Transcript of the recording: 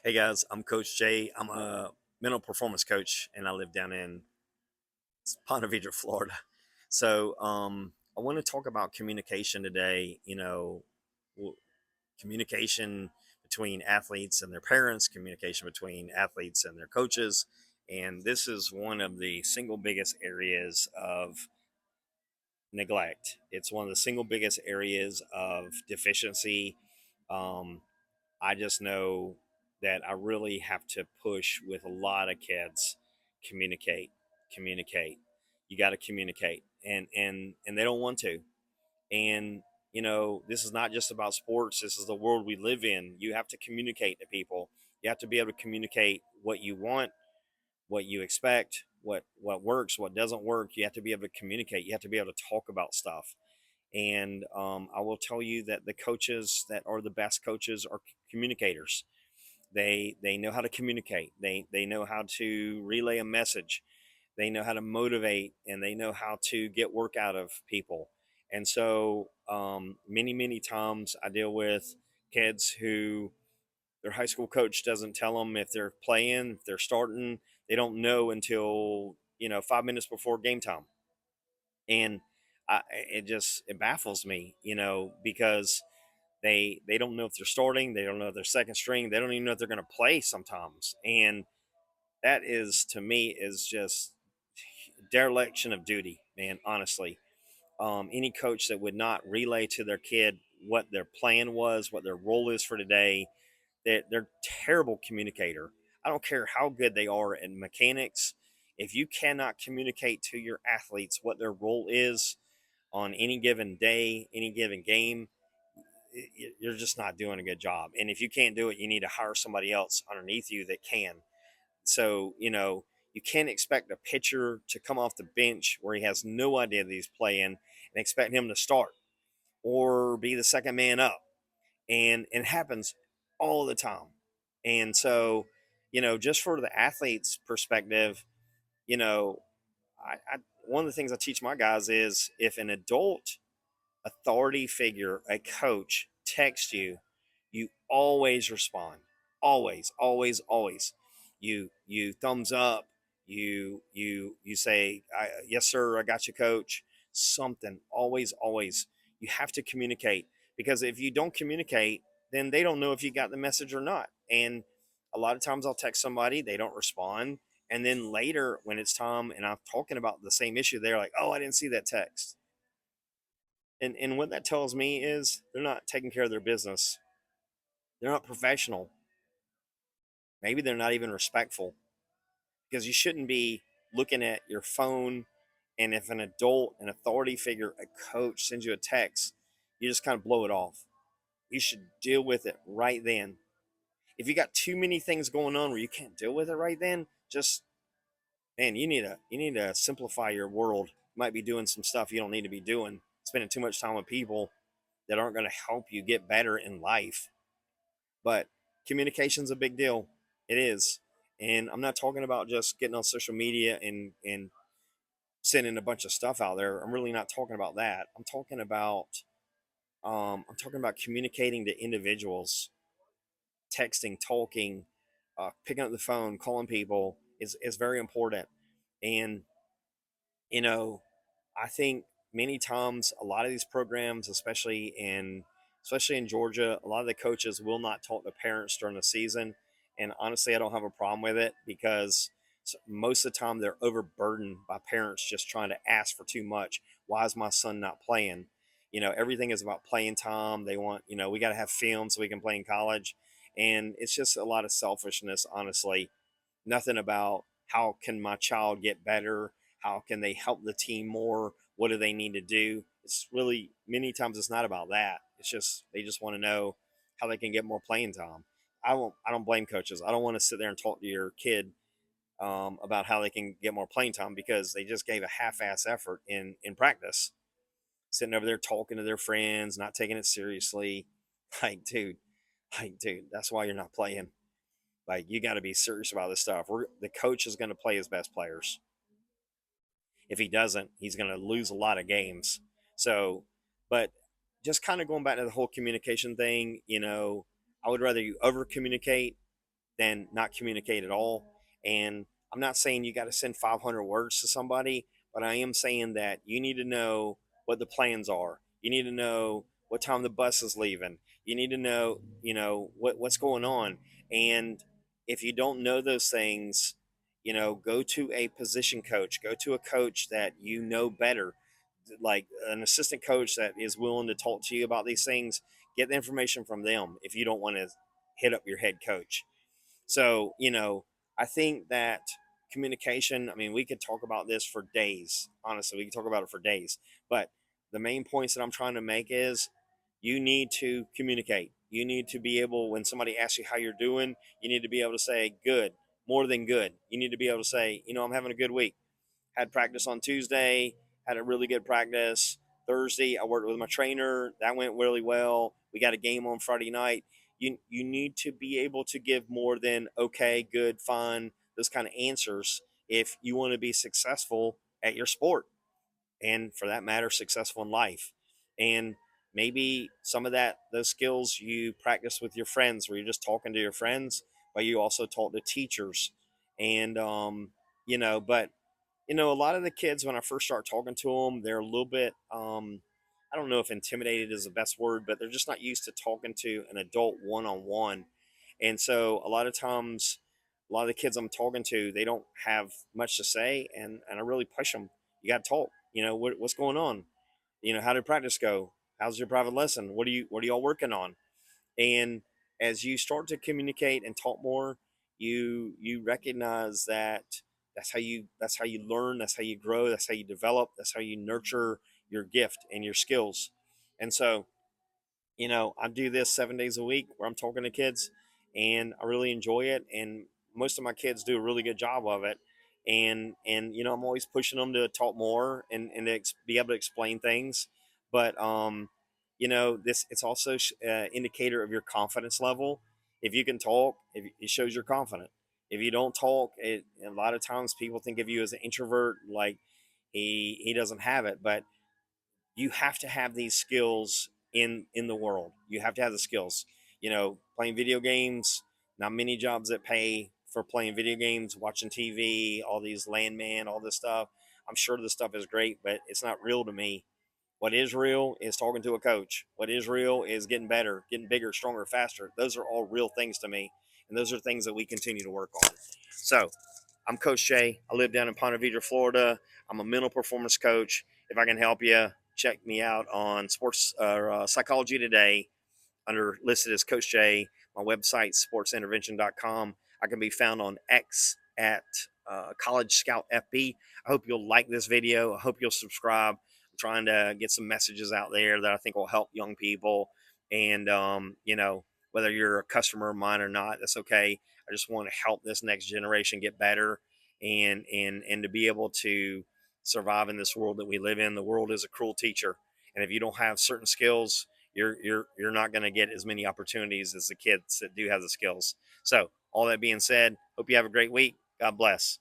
Hey guys, I'm Coach Jay. I'm a mental performance coach and I live down in Ponte Vedra, Florida. I want to talk about communication today. Communication between athletes and their parents, communication between athletes and their coaches. And this is one of the single biggest areas of neglect. It's one of the single biggest areas of deficiency. Um, I just know that I really have to push with a lot of kids. Communicate, communicate. You got to communicate, and they don't want to. And this is not just about sports. This is the world we live in. You have to communicate to people. You have to be able to communicate what you want, what you expect, what works, what doesn't work. You have to be able to communicate. You have to be able to talk about stuff. And I will tell you that the coaches that are the best coaches are communicators. They know how to communicate. They know how to relay a message. They know how to motivate, and they know how to get work out of people. And so many times I deal with kids who their high school coach doesn't tell them if they're playing, if they're starting. They don't know until 5 minutes before game time, and it baffles me, because they don't know if they're starting, they don't know if they're second string, they don't even know if they're going to play sometimes, and that is to me is just dereliction of duty, man. Honestly, any coach that would not relay to their kid what their plan was, what their role is for today, they're terrible communicator. I don't care how good they are in mechanics. If you cannot communicate to your athletes what their role is on any given day, any given game, you're just not doing a good job. And if you can't do it, you need to hire somebody else underneath you that can. So, you can't expect a pitcher to come off the bench where he has no idea that he's playing and expect him to start or be the second man up. And it happens all the time. And so, just for the athlete's perspective, you know, I one of the things I teach my guys is if an adult authority figure, a coach, texts you, you always respond. Always, always, always. You thumbs up. You say, "Yes, sir. I got you, coach." Something. Always, always. You have to communicate because if you don't communicate, then they don't know if you got the message or not. And a lot of times I'll text somebody, they don't respond, and then later when it's time and I'm talking about the same issue, they're like, "Oh, I didn't see that text." And what that tells me is they're not taking care of their business. They're not professional. Maybe they're not even respectful because you shouldn't be looking at your phone. And if an adult, an authority figure, a coach sends you a text, you just kind of blow it off. You should deal with it right then. If you got too many things going on where you can't deal with it right then, just man, you need to simplify your world. You might be doing some stuff you don't need to be doing, spending too much time with people that aren't going to help you get better in life. But communication's a big deal. It is. And I'm not talking about just getting on social media and sending a bunch of stuff out there. I'm really not talking about that. I'm talking about communicating to individuals, texting, talking, picking up the phone, calling people is very important. And you know, I think many times a lot of these programs, especially in Georgia, a lot of the coaches will not talk to parents during the season. And honestly, I don't have a problem with it because most of the time they're overburdened by parents just trying to ask for too much. Why is my son not playing? Everything is about playing time. They want, we got to have film so we can play in college. And it's just a lot of selfishness, honestly. Nothing about how can my child get better? How can they help the team more? What do they need to do? It's really many times it's not about that. It's just they just want to know how they can get more playing time. I don't blame coaches. I don't want to sit there and talk to your kid about how they can get more playing time because they just gave a half-ass effort in practice, sitting over there talking to their friends, not taking it seriously. Like dude, that's why you're not playing. Like you got to be serious about this stuff. The coach is going to play his best players. If he doesn't, he's going to lose a lot of games. So, but just kind of going back to the whole communication thing, I would rather you over communicate than not communicate at all. And I'm not saying you got to send 500 words to somebody, but I am saying that you need to know what the plans are. You need to know what time the bus is leaving. You need to know, what's going on. And if you don't know those things, go to a position coach, go to a coach that you know better, like an assistant coach that is willing to talk to you about these things. Get the information from them if you don't want to hit up your head coach. So, I think that communication, I mean, we could talk about this for days. Honestly, we could talk about it for days. But the main points that I'm trying to make is you need to communicate. You need to be able, when somebody asks you how you're doing, you need to be able to say good, more than good. You need to be able to say, I'm having a good week. Had practice on Tuesday, had a really good practice. Thursday, I worked with my trainer. That went really well. We got a game on Friday night. You need to be able to give more than okay, good, fine, those kind of answers if you want to be successful at your sport, and for that matter, successful in life. And maybe some of those skills you practice with your friends, where you're just talking to your friends, but you also talk to teachers. And but a lot of the kids, when I first start talking to them, they're a little bit, I don't know if intimidated is the best word, but they're just not used to talking to an adult one on one. And so a lot of times, a lot of the kids I'm talking to, they don't have much to say. And I really push them. You got to talk. What's going on? How did practice go? How's your private lesson? What are y'all working on? And as you start to communicate and talk more, you recognize that that's how you learn, that's how you grow, that's how you develop, that's how you nurture your gift and your skills. And so, I do this 7 days a week where I'm talking to kids, and I really enjoy it. And most of my kids do a really good job of it. And I'm always pushing them to talk more and to be able to explain things. But this it's also indicator of your confidence level. If you can talk, it shows you're confident. If you don't talk, a lot of times people think of you as an introvert, like he doesn't have it. But you have to have these skills in the world. You have to have the skills. Playing video games. Not many jobs that pay for playing video games, watching TV, all these landman, all this stuff. I'm sure this stuff is great, but it's not real to me. What is real is talking to a coach. What is real is getting better, getting bigger, stronger, faster. Those are all real things to me, and those are things that we continue to work on. So, I'm Coach Jay. I live down in Ponte Vedra, Florida. I'm a mental performance coach. If I can help you, check me out on Sports Psychology Today, under listed as Coach Jay. My website, sportsintervention.com. I can be found on X at College Scout FB. I hope you'll like this video. I hope you'll subscribe. I'm trying to get some messages out there that I think will help young people. And, whether you're a customer of mine or not, that's okay. I just want to help this next generation get better, and to be able to survive in this world that we live in. The world is a cruel teacher. And if you don't have certain skills, you're not going to get as many opportunities as the kids that do have the skills. So, all that being said, hope you have a great week. God bless.